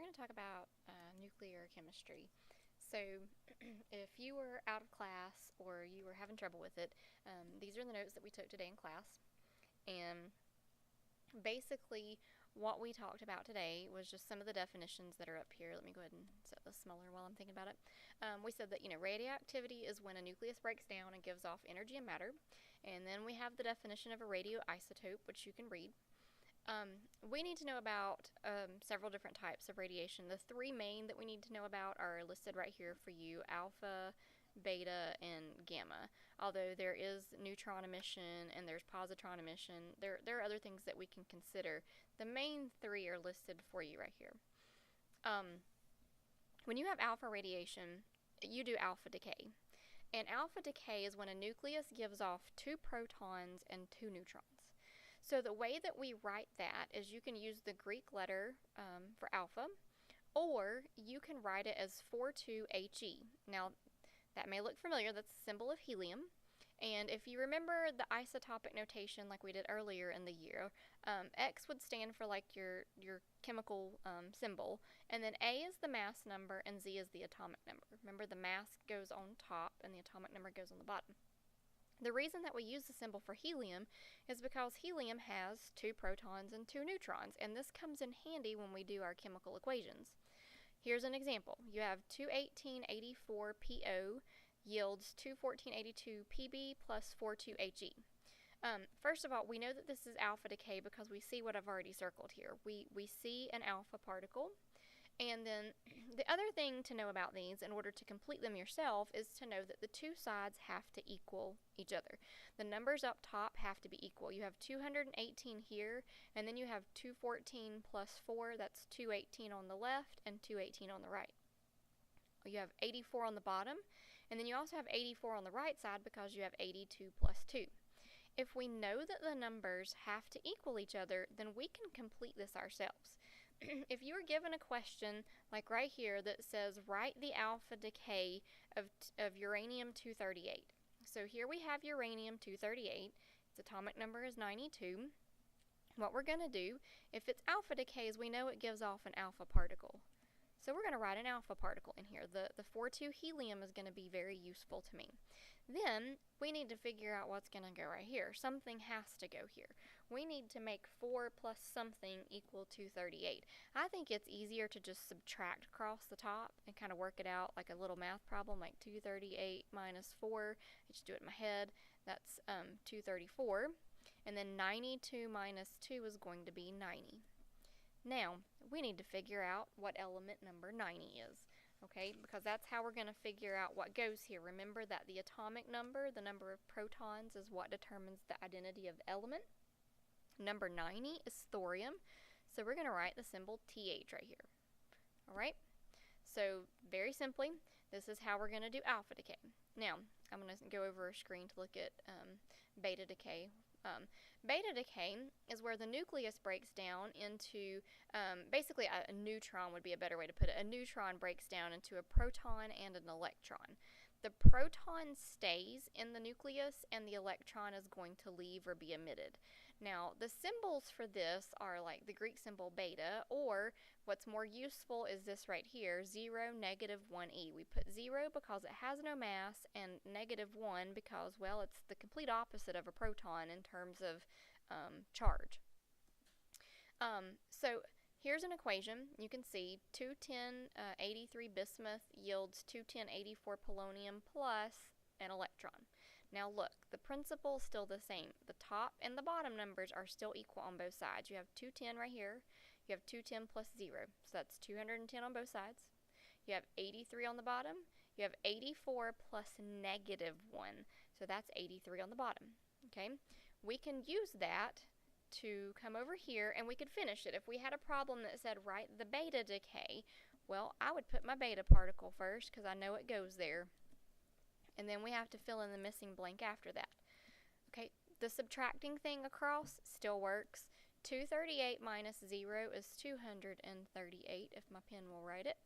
going to talk about nuclear chemistry. So if you were out of class or you were having trouble with it, these are the notes that we took today in class. And basically what we talked about today was just some of the definitions that are up here. Let me go ahead and set this smaller while I'm thinking about it. We said that, radioactivity is when a nucleus breaks down and gives off energy and matter. And then we have the definition of a radioisotope, which you can read. We need to know about several different types of radiation. The three main that we need to know about are listed right here for you: alpha, beta, and gamma. Although there is neutron emission and there's positron emission, there are other things that we can consider. The main three are listed for you right here. When you have alpha radiation, you do alpha decay. And alpha decay is when a nucleus gives off 2 protons and 2 neutrons. So the way that we write that is you can use the Greek letter for alpha, or you can write it as 42He. Now, that may look familiar. That's the symbol of helium. And if you remember the isotopic notation like we did earlier in the year, X would stand for like your chemical symbol, and then A is the mass number and Z is the atomic number. Remember, the mass goes on top and the atomic number goes on the bottom. The reason that we use the symbol for helium is because helium has 2 protons and 2 neutrons, and this comes in handy when we do our chemical equations. Here's an example. You have 21884PO yields 21482PB plus 42He. First of all, we know that this is alpha decay because we see what I've already circled here. We see an alpha particle. And then the other thing to know about these, in order to complete them yourself, is to know that the two sides have to equal each other. The numbers up top have to be equal. You have 218 here, and then you have 214 plus 4, that's 218 on the left and 218 on the right. You have 84 on the bottom, and then you also have 84 on the right side because you have 82 plus 2. If we know that the numbers have to equal each other, then we can complete this ourselves. If you were given a question like right here that says write the alpha decay of uranium-238. So here we have uranium-238. Its atomic number is 92. What we're going to do, if it's alpha decay, is we know it gives off an alpha particle. So we're going to write an alpha particle in here. The 42 helium is going to be very useful to me. Then we need to figure out what's going to go right here. Something has to go here. We need to make 4 plus something equal 238. I think it's easier to just subtract across the top and kind of work it out like a little math problem, like 238 minus 4. I just do it in my head. That's 234. And then 92 minus 2 is going to be 90. Now, we need to figure out what element number 90 is, okay? Because that's how we're going to figure out what goes here. Remember that the atomic number, the number of protons, is what determines the identity of the element. Number 90 is thorium, so we're going to write the symbol TH right here, all right? So, very simply, this is how we're going to do alpha decay. Now, I'm going to go over a screen to look at beta decay. Beta decay is where the nucleus breaks down into, basically a neutron would be a better way to put it. A neutron breaks down into a proton and an electron. The proton stays in the nucleus and the electron is going to leave or be emitted. Now, the symbols for this are like the Greek symbol beta, or what's more useful is this right here, 0, negative 1e. We put 0 because it has no mass, and negative 1 because, well, it's the complete opposite of a proton in terms of charge. So here's an equation. You can see 21083 bismuth yields 21084 polonium plus an electron. Now look, the principle is still the same. The top and the bottom numbers are still equal on both sides. You have 210 right here. You have 210 plus 0, so that's 210 on both sides. You have 83 on the bottom. You have 84 plus negative 1, so that's 83 on the bottom. Okay, we can use that to come over here and we could finish it. If we had a problem that said write the beta decay, well, I would put my beta particle first because I know it goes there. And then we have to fill in the missing blank after that. Okay, the subtracting thing across still works. 238 minus 0 is 238, if my pen will write it.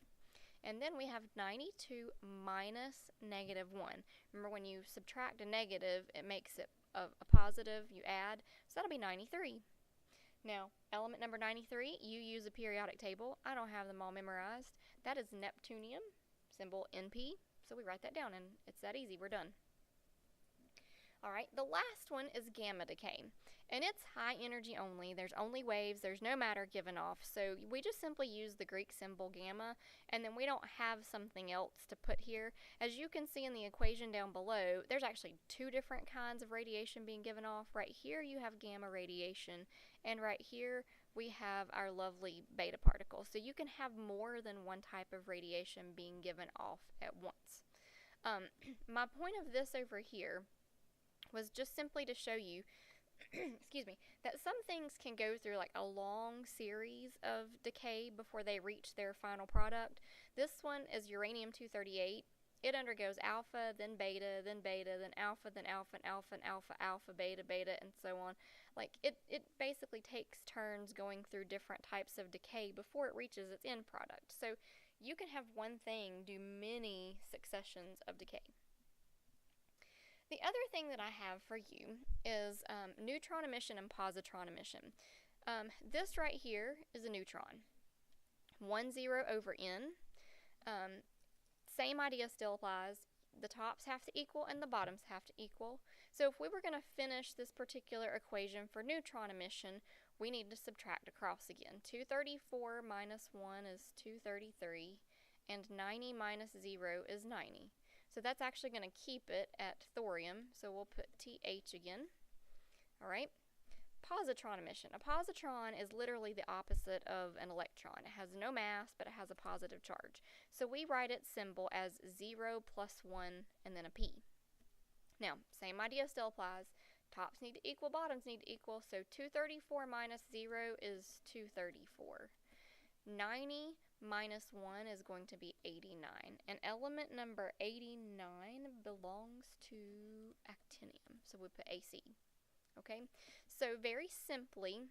And then we have 92 minus negative 1. Remember, when you subtract a negative, it makes it a positive. You add, so that'll be 93. Now, element number 93, you use a periodic table. I don't have them all memorized. That is neptunium, symbol NP. So we write that down, and it's that easy. We're done. All right, the last one is gamma decay, and it's high energy only. There's only waves, there's no matter given off, so we just simply use the Greek symbol gamma, and then we don't have something else to put here. As you can see in the equation down below, there's actually two different kinds of radiation being given off. Right here you have gamma radiation, and right here we have our lovely beta particle. So you can have more than one type of radiation being given off at once. My point of this over here was just simply to show you excuse me, that some things can go through like a long series of decay before they reach their final product. This one is uranium-238. It undergoes alpha, then beta, then beta, then alpha, then alpha, and alpha, and alpha, alpha, beta, beta, and so on. Like it basically takes turns going through different types of decay before it reaches its end product. So you can have one thing do many successions of decay. The other thing that I have for you is neutron emission and positron emission. This right here is a neutron. 1, 0 over n. Same idea still applies. The tops have to equal and the bottoms have to equal. So if we were going to finish this particular equation for neutron emission, we need to subtract across again. 234 minus 1 is 233, and 90 minus 0 is 90. So that's actually going to keep it at thorium, so we'll put TH again. All right. Positron emission. A positron is literally the opposite of an electron. It has no mass, but it has a positive charge. So we write its symbol as 0 plus 1 and then a P. Now, same idea still applies. Tops need to equal, bottoms need to equal, so 234 minus 0 is 234. 90 minus 1 is going to be 89, and element number 89 belongs to actinium, so we put AC. Okay, so very simply,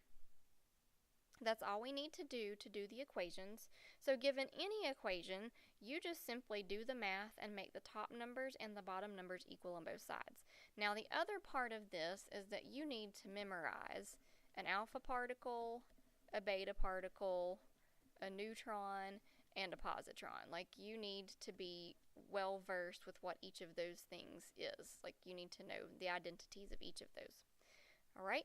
that's all we need to do the equations. So given any equation, you just simply do the math and make the top numbers and the bottom numbers equal on both sides. Now the other part of this is that you need to memorize an alpha particle, a beta particle, a neutron, and a positron. Like, you need to be well versed with what each of those things is. Like, you need to know the identities of each of those. All right?